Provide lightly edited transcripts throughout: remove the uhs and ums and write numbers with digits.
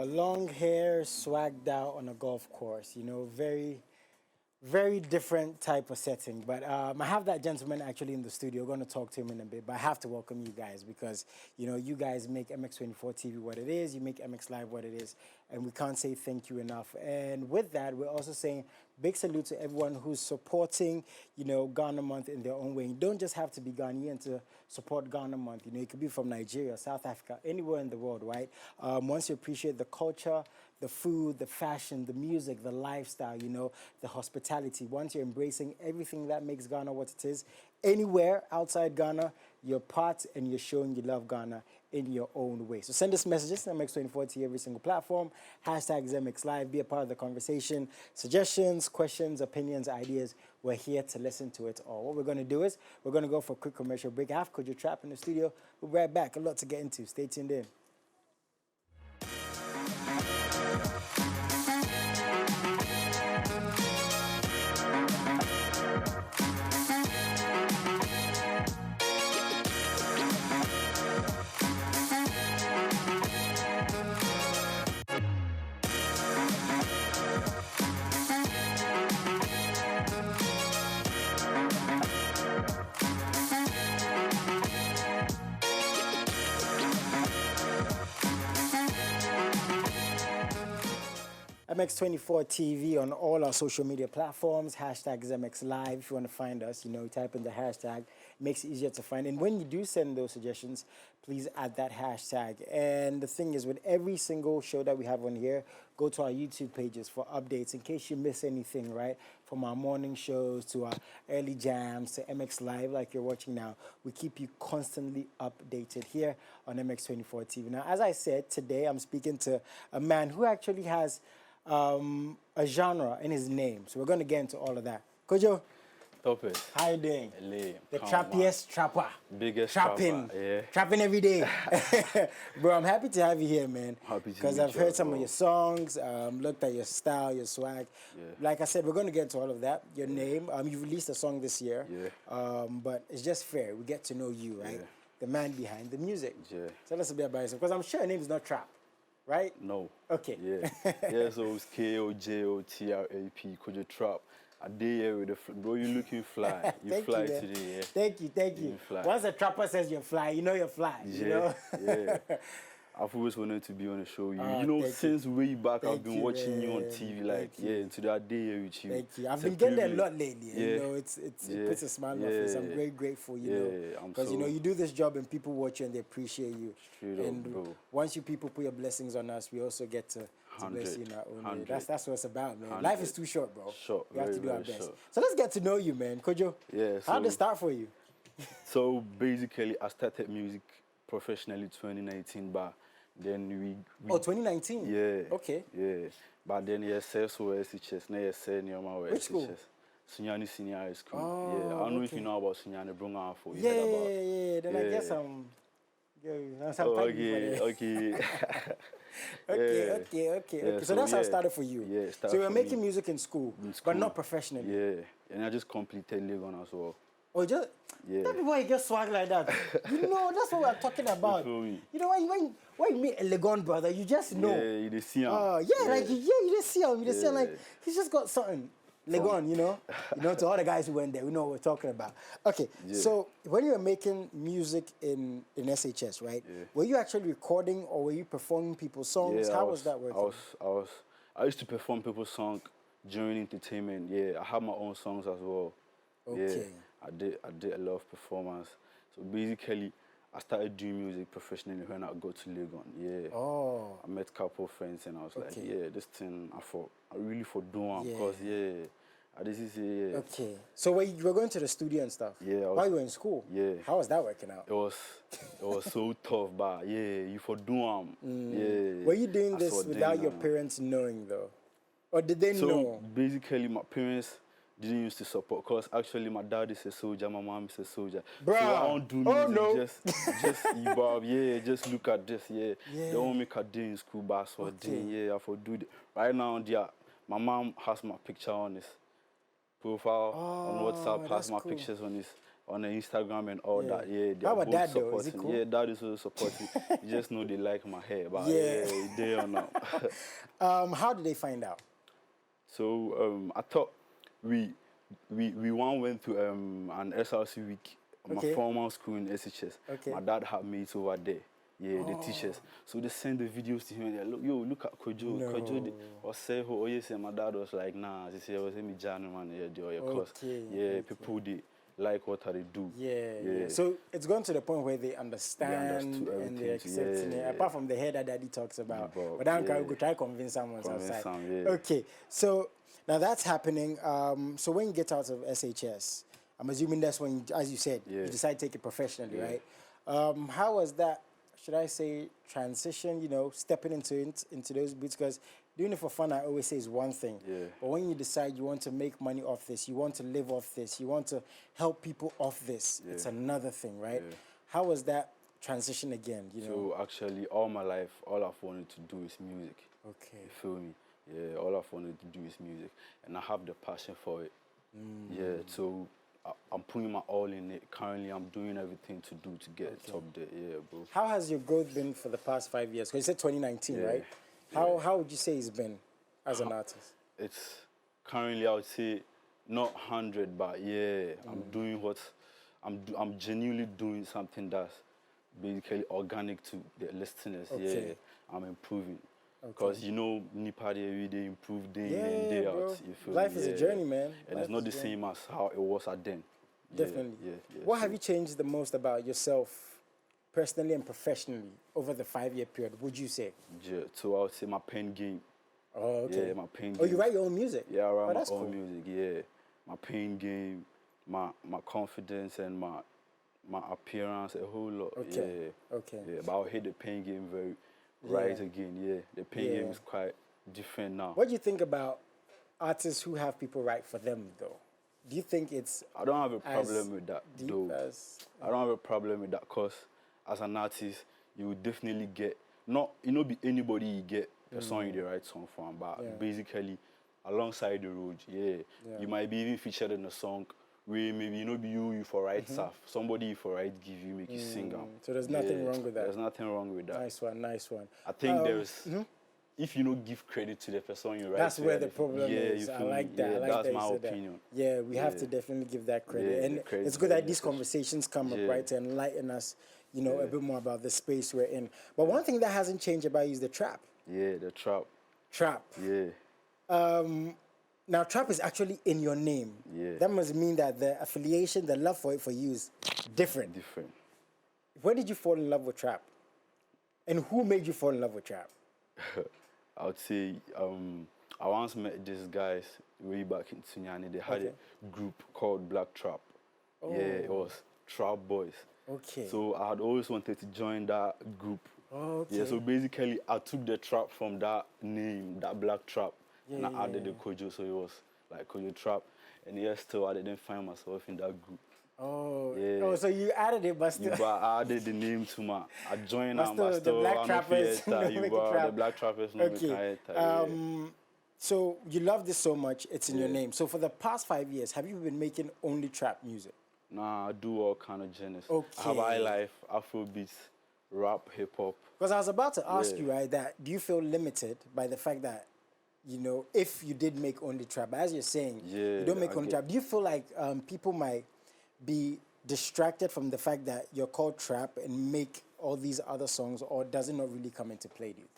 long hair, swagged out on a golf course. Very different type of setting. But I have that gentleman actually in the studio. We're going to talk to him in a bit. But I have to welcome you guys because, you guys make MX24 TV what it is. You make MX Live what it is. And we can't say thank you enough. And with that, we're also saying big salute to everyone who's supporting, Ghana Month in their own way. You don't just have to be Ghanaian to support Ghana Month. You could be from Nigeria, South Africa, anywhere in the world, right? Once you appreciate the culture, the food, the fashion, the music, the lifestyle, the hospitality. Once you're embracing everything that makes Ghana what it is, anywhere outside Ghana, you're part and you're showing you love Ghana in your own way. So send us messages to MX24 to every single platform. Hashtag MX Live. Be a part of the conversation. Suggestions, questions, opinions, ideas. We're here to listen to it all. What we're going to do is we're going to go for a quick commercial break. I have Kojo Trap in the studio. We'll be right back. A lot to get into. Stay tuned in. MX24 TV on all our social media platforms. Hashtag MX Live. If you want to find us, type in the hashtag. It makes it easier to find. And when you do send those suggestions, please add that hashtag. And the thing is, with every single show that we have on here, go to our YouTube pages for updates in case you miss anything, right? From our morning shows to our early jams to MX Live like you're watching now. We keep you constantly updated here on MX24 TV. Now, as I said, today I'm speaking to a man who actually has a genre in his name. So we're going to get into all of that. Kojo, top it. How you doing? LA, the trappiest trapper. Biggest trapping, trapper, yeah. Trapping every day. Bro, I'm happy to have you here, man. Happy to because I've heard some of your songs, looked at your style, your swag. Yeah. Like I said, we're going to get into all of that. Your name, you released a song this year. Yeah. But it's just fair. We get to know you, right? Yeah. The man behind the music. Yeah. Tell us a bit about yourself, because I'm sure your name is not Trap. Right? No. Okay. Yeah. Yeah, so it's Kojotrap. Kojo Trap. A day here with the bro, you looking fly. You fly today, yeah. Thank you. Once a trapper says you're fly, you're fly. Yeah. Yeah. I've always wanted to be on a show. Since way back, I've been watching you on TV, into that day here with you. Thank you. I've been getting there a lot lately. Yeah. It puts a smile on my face. I'm very grateful, because you do this job and people watch you and they appreciate you. Straight and up, bro. Once you people put your blessings on us, we also get to bless you in our own way. That's what it's about, man. 100. Life is too short, bro. Short. We have to do our best. Short. So let's get to know you, man. Kojo, yeah, how did it start for you? So basically, I started music professionally 2019, but then we 2019? Yeah. Okay. Yeah. But then SHS, now senior Which school? Sunyani Senior High School. Oh, yeah. I don't know if you know about Sunyani Brunga for you. Yeah. Then I guess okay. Okay. So that's how it started for you. Yeah, so you were making music in school, but not professionally. Yeah. And I just completed Legon as well. Oh, just tell me why you get swag like that. That's what we're talking about. You When you meet a Legon brother, you just know. Yeah, you just see him. You just see him. You just see him like he's just got something. Legon, to all the guys who went there, we know what we're talking about. Okay, so when you were making music in SHS, right? Yeah. Were you actually recording or were you performing people's songs? How was that working? I used to perform people's songs during entertainment. Yeah, I have my own songs as well. Okay. Yeah, I did a lot of performance. So basically, I started doing music professionally when I got to Legon. Yeah. Oh. I met a couple of friends and I was like, this thing I really for doing because this is Okay. So you were going to the studio and stuff? Yeah. While you were in school? Yeah. How was that working out? It was so tough, but you for doing Yeah. Were you doing this without your parents knowing though? Or did they know? Basically my parents didn't used to support because actually my dad is a soldier, my mom is a soldier. Bruh. So I don't do music, just look at this, They don't make a day in school, but I I for do it. Right now, my mom has my picture on his profile on WhatsApp, has my pictures on his on the Instagram and all that. Yeah, they How are about both Dad though? supporting. Is it cool? Yeah, Dad is also supporting. You just know they like my hair, but Yeah. they or not. How did they find out? So I thought we one went to an SRC week, my Okay. formal school in SHS. Okay. My dad had mates over there. Yeah, the teachers. So they send the videos to him and they're like, yo, look at Kojo. No. Kojo or say who oh yes, and my dad was like, nah, this year was me Janu man, yeah, cause yeah, people they like what they do. Yeah. So it's gone to the point where they understand and they're accepting it. Apart from the hair that Daddy talks about, but then we try to convince someone outside. Okay, so now that's happening. So when you get out of SHS, I'm assuming that's when, as you said, you decide to take it professionally, right? How was that? Should I say transition? You know, stepping into those beats, because doing it for fun, I always say, is one thing. But when you decide you want to make money off this, you want to live off this, you want to help people off this, it's another thing, right? How was that transition again? You know. So actually, all my life, all I've wanted to do is music. Okay. You feel me? Yeah, all I've wanted to do is music, and I have the passion for it. Yeah, so I'm putting my all in it. Currently, I'm doing everything to get it top there. Yeah, bro. How has your growth been for the past 5 years? Because you said 2019, right? How would you say it's been as an artist? It's currently, I would say, not 100, but yeah, I'm doing what I'm genuinely doing something that's basically organic to the listeners. Okay. Yeah, I'm improving. Because you know, Nipa they improve day in and day bro. out. You feel Life me? is a journey, man. And it's not the same as how it was at then. Definitely. Yeah. What have you changed the most about yourself, personally and professionally, over the 5-year period, would you say? Yeah, so I would say my pen game. Oh, okay. Yeah, my pen game. Oh, you write your own music? Yeah, I write my own cool. music, yeah. My pen game, my confidence and my appearance, a whole lot. Okay. Yeah. Okay. Yeah, but I'll hit the pen game right again, yeah. The pen game is quite different now. What do you think about artists who have people write for them, though? Do you think it's I don't have a problem with that, though. I don't have a problem with that, because as an artist, you will definitely get, be anybody you get a song you write song from, but basically, alongside the road, you might be even featured in a song where maybe be you for write stuff, somebody for write give you, make you sing them. So there's nothing wrong with that. There's nothing wrong with that. Nice one. I think there's, if you don't give credit to the person you write, that's where the problem is. I like that. That's my opinion. Yeah, we have to definitely give that credit. And it's good that these conversations come up, right, to enlighten us, a bit more about the space we're in. But one thing that hasn't changed about you is the trap. Yeah, the trap. Trap. Yeah. Now, trap is actually in your name. Yeah. That must mean that the affiliation, the love for it for you is different. Different. When did you fall in love with trap? And who made you fall in love with trap? I would say I once met these guys way back in Sunyani. They had a group called Black Trap. Oh. Yeah, it was Trap Boys. Okay. So I had always wanted to join that group. Oh, okay. Yeah, so basically I took the trap from that name, that Black Trap, and I added the Kojo, so it was like Kojo Trap. And yes, still I didn't find myself in that group. Oh, oh, so you added it, but still. But I added the name to my. I joined them, but still, the Black Trappers. The Black Trappers. Okay. So you love this so much, it's in your name. So for the past 5 years, have you been making only trap music? Nah, I do all kind of genres. Okay. I have high life, Afrobeats, rap, hip hop. Because I was about to ask you, right, that do you feel limited by the fact that, if you did make only trap, as you're saying, you don't make only trap. Do you feel like people might be distracted from the fact that you're called trap and make all these other songs, or does it not really come into play, do you think?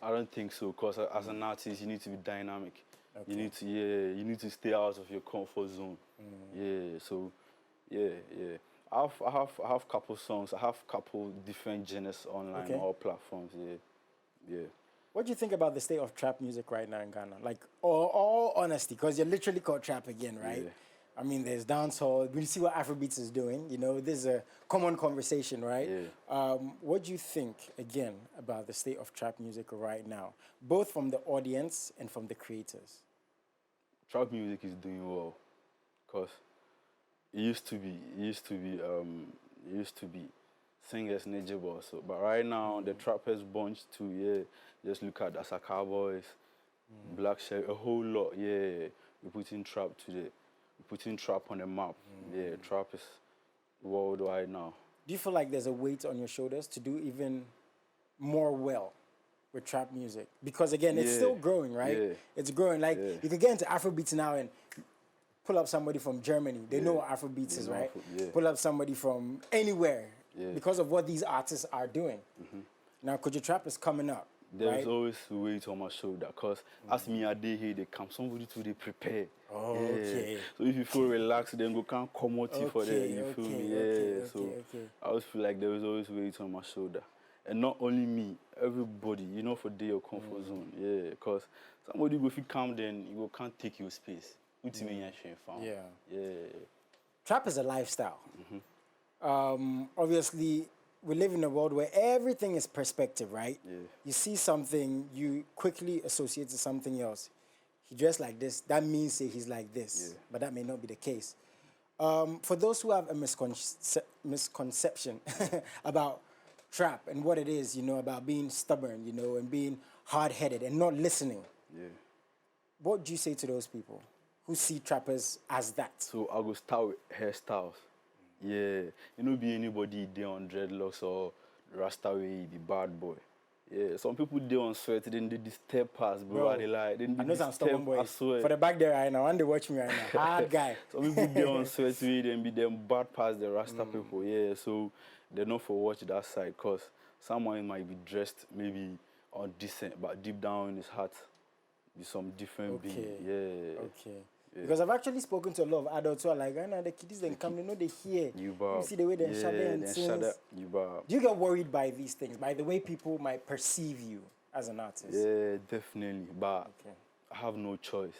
I don't think so, because as an artist, you need to be dynamic. Okay. You need to stay out of your comfort zone. I have couple songs. I have couple different genres online, all platforms. Yeah. What do you think about the state of trap music right now in Ghana? Like, all honesty, because you're literally called trap again, right? Yeah. I mean, there's dancehall. We see what Afrobeats is doing. This is a common conversation, right? Yeah. What do you think, again, about the state of trap music right now, both from the audience and from the creators? Trap music is doing well, because it used to be singers Nejebo, so but right now the trappers bunch too. Just look at Asaka Boys, Black Shell, a whole lot. We're putting trap on the map. Trap is worldwide now. Do you feel like there's a weight on your shoulders to do even more well with trap music? Because again, it's still growing, right? Yeah. It's growing. Like you could get into Afrobeats now and pull up somebody from Germany. They know what Afrobeats is, right? Pull up somebody from anywhere because of what these artists are doing. Now, Kojo Trap is coming up. There's always weight on my shoulder because as me a day here, they come somebody to they prepare. Oh, okay. So if you feel relaxed, then go can't come out for there. You feel me? So I always feel like there is always weight on my shoulder, and not only me, everybody. You know, for your comfort zone. Yeah, because somebody go if you come, then you go can't take your space. Yeah. Trap is a lifestyle. Obviously, we live in a world where everything is perspective, right? Yeah. You see something, you quickly associate to something else. He dressed like this, that means he's like this, but that may not be the case. For those who have a misconception about trap and what it is, you know, about being stubborn, you know, and being hard-headed and not listening, what do you say to those people who see trappers as that? So I go start with hairstyles. Yeah, you know, be anybody there on dreadlocks or Rasta way, be bad boy. Yeah, some people there on sweat, then they step past, bro. They like, then I know some stubborn boys. I swear. For the back there right now, and they watch me right now. Hard guy. Some people there on sweat way, then be them bad past the Rasta people. Yeah, so they're not for watch that side, cause someone might be dressed maybe on decent, but deep down in his heart, be some different being. Yeah. Okay. Yeah. Because I've actually spoken to a lot of adults who are like, the kiddies then come, they know they hear. You see the way they shut and things. Do you get worried by these things, by the way people might perceive you as an artist? Yeah, definitely. But I have no choice.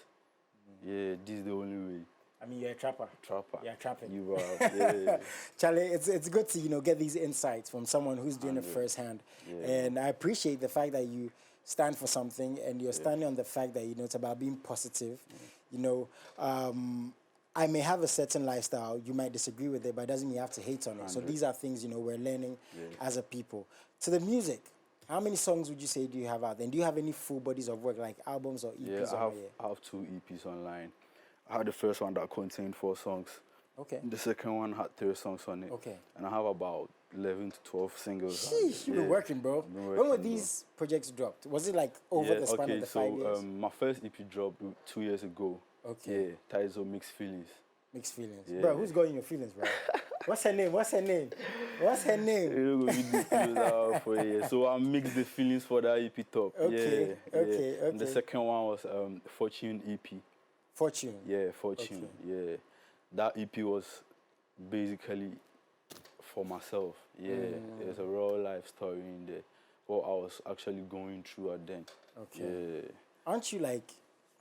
Yeah, this is the only way. I mean, you're a trapper. You're trapping. You are. Yeah. Charlie, it's good to get these insights from someone who's doing it firsthand. Yeah. And I appreciate the fact that you stand for something and you're standing on the fact that it's about being positive. You know, I may have a certain lifestyle. You might disagree with it, but it doesn't mean you have to hate on it. 100. So these are things we're learning as a people. To the music, how many songs would you say do you have out there? And do you have any full bodies of work like albums or EPs? Yeah, I have 2 EPs online. I had the first one that contained 4 songs. Okay. The second one had 3 songs on it. Okay. And I have about 11 to 12 singles. Sheesh, you've been working, bro. When were these projects dropped? Was it like over the span of the 5 years? My first EP dropped 2 years ago. Okay. Yeah, titled Mixed Feelings. Mixed Feelings. Yeah. Bro, who's got in your feelings, bro? What's her name? For you. So I mixed the feelings for that EP top. Okay. And the second one was Fortune EP. Fortune? Yeah, Fortune. Okay. Yeah. That EP was basically for myself. Yeah. There's a real life story in there. What I was actually going through at then. Okay. Yeah. Aren't you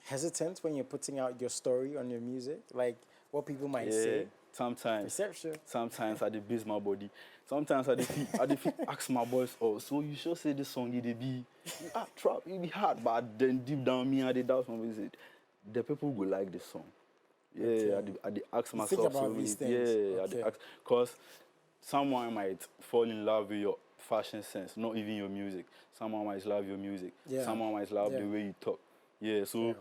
hesitant when you're putting out your story on your music? Like what people might say? Sometimes. Perception. Sometimes I base my body. Sometimes I ask my boys, so you should say this song, it be trap, it be hard, but then deep down me, I did doubt my visit. The people will like this song. Yeah, okay. I ask myself. Think about these things. Yeah, okay. Because someone might fall in love with your fashion sense, not even your music. Someone might love your music. Yeah. Someone might love the way you talk. Yeah, so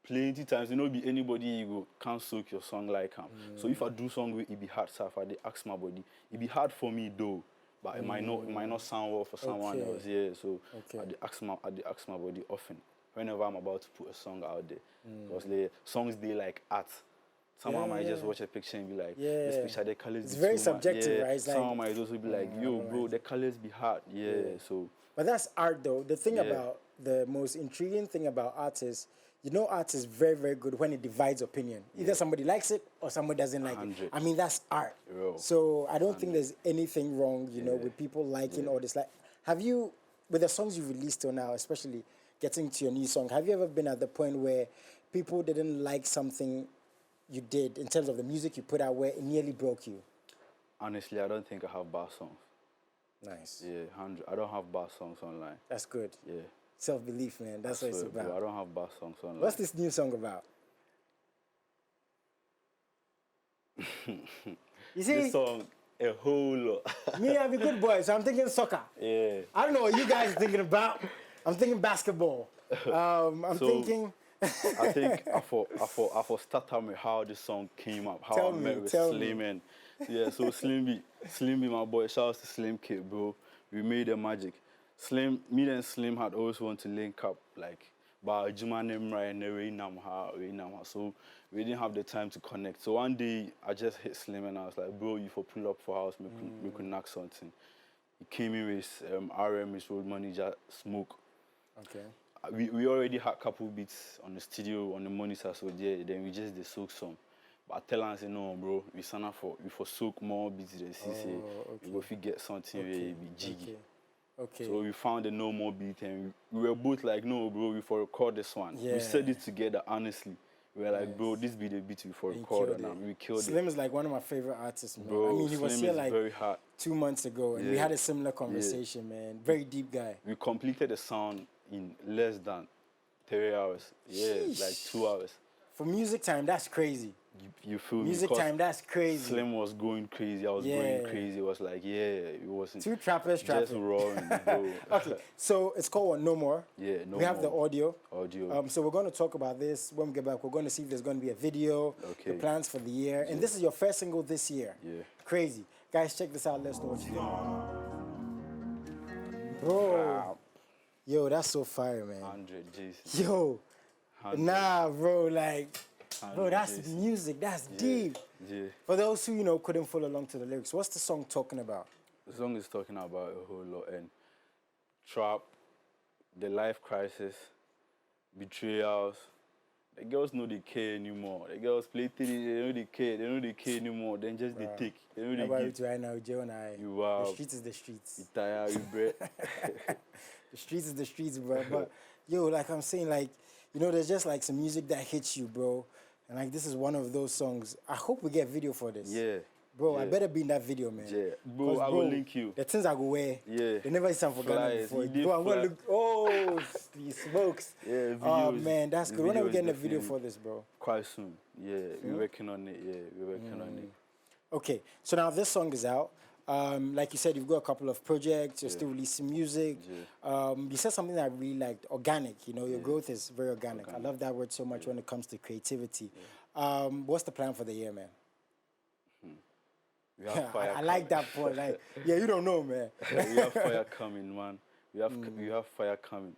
plenty times, be anybody you go can't soak your song like him. So if I do song with it be hard stuff, I ask my body. It be hard for me though, but it might not sound well for someone else. Yeah, so I ask my body often whenever I'm about to put a song out there. Because songs they like art. Someone might just watch a picture and be like, this picture, the colors it's very subjective, right? Someone might also be like, yo, bro, the colors be hard. So. But that's art, though. The thing about, the most intriguing thing about art is, art is very, very good when it divides opinion. Either somebody likes it or somebody doesn't like 100. it. I mean, that's art. So I don't think there's anything wrong, with people liking all this. Like, have you, with the songs you've released till now, especially getting to your new song, have you ever been at the point where people didn't like something you did in terms of the music you put out where it nearly broke you? Honestly, I don't think I have bad songs. Nice. Yeah, 100. I don't have bad songs online. That's good. Yeah. Self-belief, man. That's what it's about. Bro, I don't have bad songs online. What's this new song about? You see? This song, a whole lot. Me, I'm a good boy, so I'm thinking soccer. Yeah. I don't know what you guys are thinking about. I'm thinking basketball. Thinking... I think I for start with how the song came up, how I met with Slim and Yeah, so Slim B, my boy. Shout out to Slim Kid, bro. We made the magic. Me and Slim had always wanted to link up, like, but Juma name right and Namha. So we didn't have the time to connect. So one day I just hit Slim and I was like, bro, you for pull up for house, we could knock something. He came in with RM, his road manager, Smoke. Okay. We already had a couple beats on the studio, on the monitor, so yeah, then we just soak some. But I tell him, I say, no, bro, we for soak more beats than CC. We go get something where it be jiggy. Okay. So we found the no more beat and we were both like, no, bro, we for record this one. Yeah. We said it together, honestly. We were like, bro, this be the beat we for record and we killed Slim is like one of my favorite artists, man. Bro, I mean, he Slim was here like very hot. 2 months ago and we had a similar conversation, man. Very deep guy. We completed the sound in less than 3 hours. Yeah, like 2 hours. For music time, that's crazy. You feel music time, that's crazy. Slim was going crazy. I was going crazy. It was like, it wasn't. Two trappers trapping. Just roaring, bro. Okay, so it's called what? No More. Yeah, No More. We have the audio. Audio. So we're going to talk about this when we get back. We're going to see if there's going to be a video, the plans for the year. And this is your first single this year. Yeah. Crazy. Guys, check this out. Let's know what you think. Bro. Wow. Yo, that's so fire, man. 100 Jason. Yo. 100. Nah, bro, like... Bro, that's Jason. Music. That's deep. Yeah. For those who, couldn't follow along to the lyrics, what's the song talking about? The song is talking about a whole lot. And trap, the life crisis, betrayals. The girls know they care anymore. The girls play titty, they know they care. They know they care anymore. Then just they take. They know they give. Right now, Joe and I. You are. The streets is the streets. You tired, you bread. The streets is the streets, bro. But, yo, like I'm saying, like, there's just like some music that hits you, bro. And like this is one of those songs. I hope we get video for this. Yeah. Bro, I better be in that video, man. Yeah. Bro, I will link you. The things I go wear. Yeah. They never sound forgotten before. Bro, I'm gonna look. Oh, he smokes. Yeah, videos. Oh man, that's good. When are we getting a video for this, bro? Quite soon. Yeah, we're working on it. Yeah, we're working on it. Okay, so now this song is out. Like you said, you've got a couple of projects. You're still releasing music. You said something that I really liked, organic. Your growth is very organic. I love that word so much when it comes to creativity. What's the plan for the year, man? We have fire I like that point. Like, you don't know, man. We have fire coming, man. We have fire coming.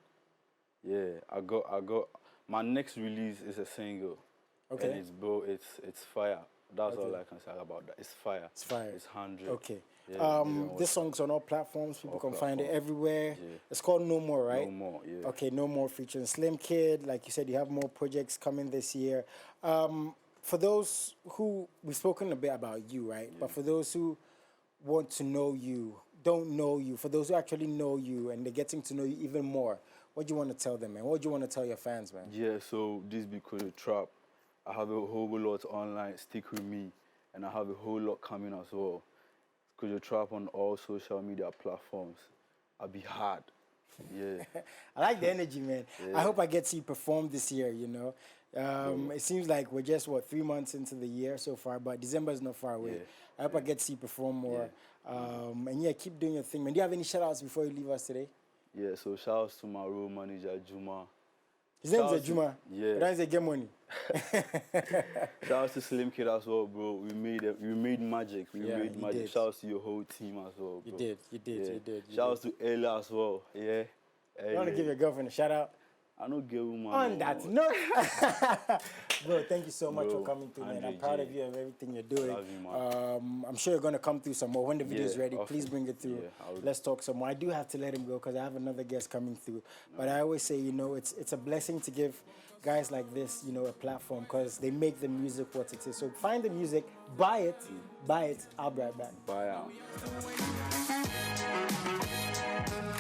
Yeah, I got. My next release is a single. Okay. And it's fire. That's all I can say about that. It's fire. It's fire. It's 100. Okay. Yeah, this song's on all platforms. People can find it everywhere. Yeah. It's called No More, right? No More, yeah. Okay, No More featuring Slim Kid. Like you said, you have more projects coming this year. For those who, we've spoken a bit about you, right? Yeah. But for those who want to know you, don't know you, for those who actually know you and they're getting to know you even more, what do you want to tell them, man? What do you want to tell your fans, man? Yeah, so this be Kojo Trap. I have a whole lot online. Stick with me. And I have a whole lot coming as well. Kojo Trap on all social media platforms. I'll be hard. Yeah. I like the energy, man. Yeah. I hope I get to see you perform this year, It seems like we're just, 3 months into the year so far, but December is not far away. Yeah. I hope I get to see you perform more. Yeah. And keep doing your thing, man. Do you have any shout-outs before you leave us today? Yeah, so shout-outs to my road manager, Juma. His name is Juma. Yeah. But I say get money. Shout out to Slim Kid as well, bro. We made magic. We made magic. Shout out to your whole team as well, bro. You did. Shout out to Ella as well. Yeah. You want to give your girlfriend a shout out? I don't give woman. On that note. Bro, thank you so much for coming through, man. I'm proud of you and everything you're doing. Love you, man. I'm sure you're going to come through some more. When the video is ready, please bring it through. Yeah, let's talk some more. I do have to let him go because I have another guest coming through. But I always say, it's a blessing to give guys like this, a platform because they make the music what it is. So find the music, buy it. I'll be right back. Buy out.